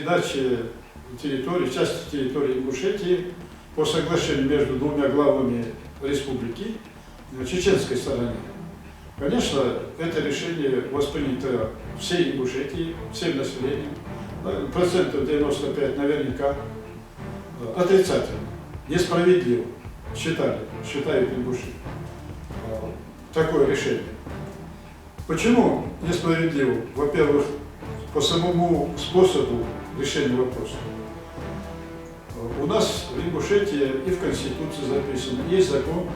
передачи территории, части территории Ингушетии по соглашению между двумя главами республики на чеченской стороне. Конечно, это решение воспринято всей Ингушетии, всем населением, процентов 95 наверняка отрицательно, несправедливо считают ингуши такое решение. Почему несправедливо? Во-первых, по самому способу решения вопроса. У нас в Ингушетии и в Конституции записано, есть закон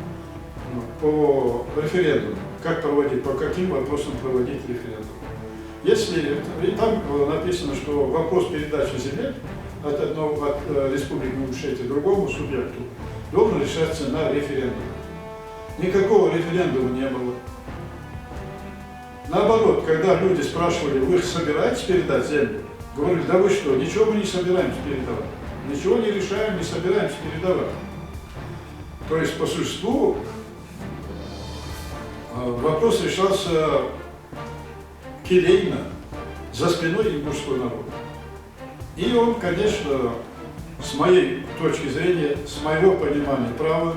по референдуму, как проводить, по каким вопросам проводить референдум. Если там написано, что вопрос передачи земель от республики Ингушетия другому субъекту должен решаться на референдуме. Никакого референдума не было. Наоборот, когда люди спрашивали, вы собираетесь передать землю, говорили, да вы что, ничего мы не собираемся передавать. Ничего не решаем, не собираемся передавать. То есть по существу вопрос решался келейно, за спиной ингушского народа. И он, конечно, с моей точки зрения, с моего понимания права,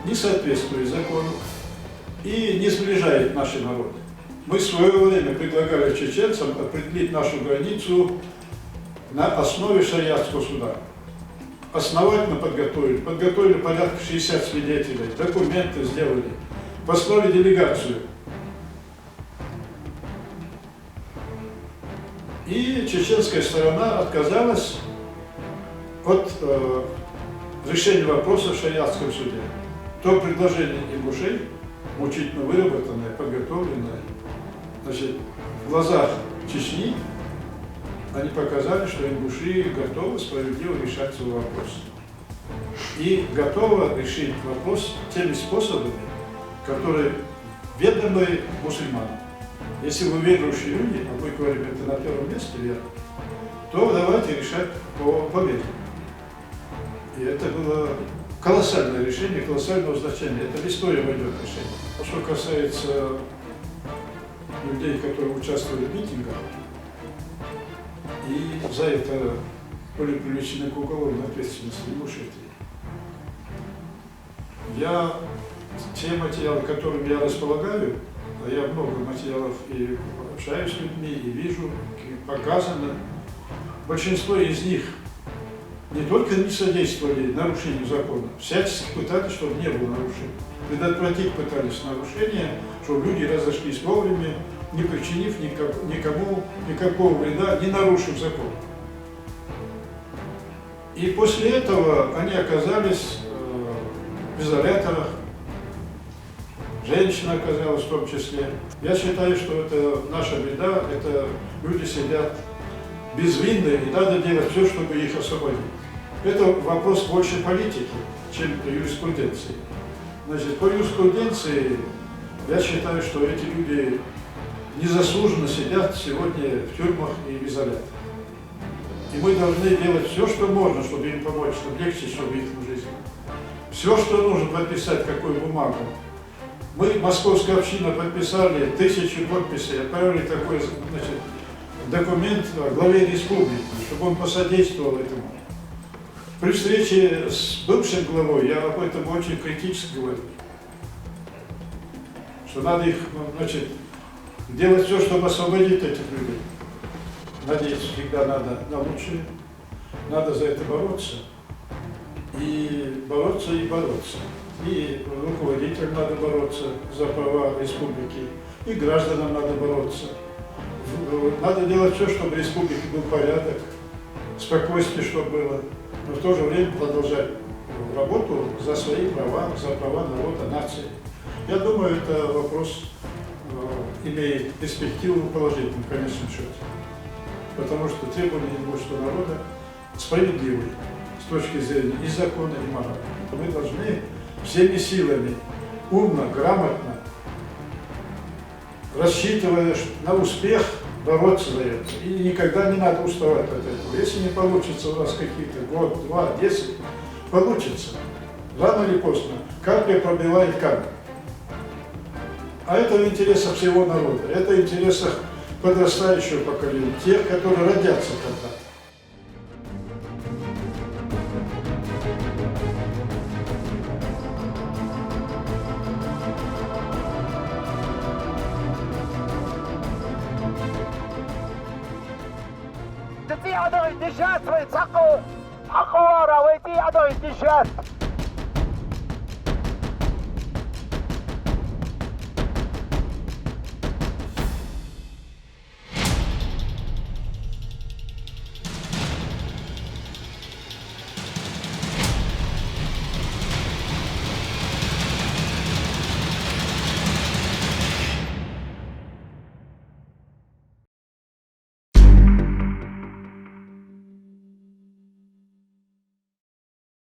не соответствует закону и не сближает наши народы. Мы в свое время предлагали чеченцам определить нашу границу на основе шариатского суда. Основательно подготовили порядка 60 свидетелей, документы сделали, послали делегацию. И чеченская сторона отказалась от решения вопроса в шариатском суде. То предложение ингушей, мучительно выработанное, подготовленное, значит, в глазах Чечни, они показали, что ингуши готовы справедливо решать свой вопрос. И готовы решить вопрос теми способами, которые ведомы мусульманам. Если вы верующие люди, а мы говорим, это на первом месте вера, то давайте решать по вере. И это было колоссальное решение, колоссального значения. Это в историю войдет решение. А что касается людей, которые участвовали в митингах, и за это были привлечены к уголовной ответственности в Ингушетии. Те материалы, которыми я располагаю, а я много материалов и общаюсь с людьми, и вижу, и показано, большинство из них не только не содействовали нарушению закона, всячески пытались, чтобы не было нарушений. Предотвратить пытались нарушения, чтобы люди разошлись вовремя, не причинив никому никакого вреда, не нарушив закон. И после этого они оказались в изоляторах, женщина оказалась в том числе. Я считаю, что это наша беда, это люди сидят безвинные, и надо делать все, чтобы их освободить. Это вопрос больше политики, чем юриспруденции. Значит, по юриспруденции я считаю, что эти люди незаслуженно сидят сегодня в тюрьмах и в изоляторах. И мы должны делать все, что можно, чтобы им помочь, чтобы легче, чтобы их жизнь. Все, что нужно подписать, какую бумагу. Мы, московская община, подписали 1000 подписей, отправили такой, значит, документ главе республики, чтобы он посодействовал этому. При встрече с бывшим главой я об этом очень критически говорю, что надо их, значит, делать все, чтобы освободить этих людей. Надеюсь, всегда надо на лучшее, надо за это бороться. И бороться, и бороться. И руководителям надо бороться за права республики, и гражданам надо бороться. Надо делать все, чтобы в республике был порядок, спокойствие, чтобы было, но в то же время продолжать работу за свои права, за права народа, нации. Я думаю, это вопрос имеет перспективу положительную в конечном счете. Потому что требования ингушского народа справедливые с точки зрения и закона, и морали. Мы должны всеми силами, умно, грамотно, рассчитывая на успех, бороться за это. И никогда не надо уставать от этого. Если не получится у нас какие-то год, 2, 10, получится. Рано или поздно капля пробивает камень. А это в интересах всего народа, это в интересах подрастающего поколения, тех, которые родятся когда-то. تطيع عدو الدشات ويتحقوا ورا ويطيع عدو الدشات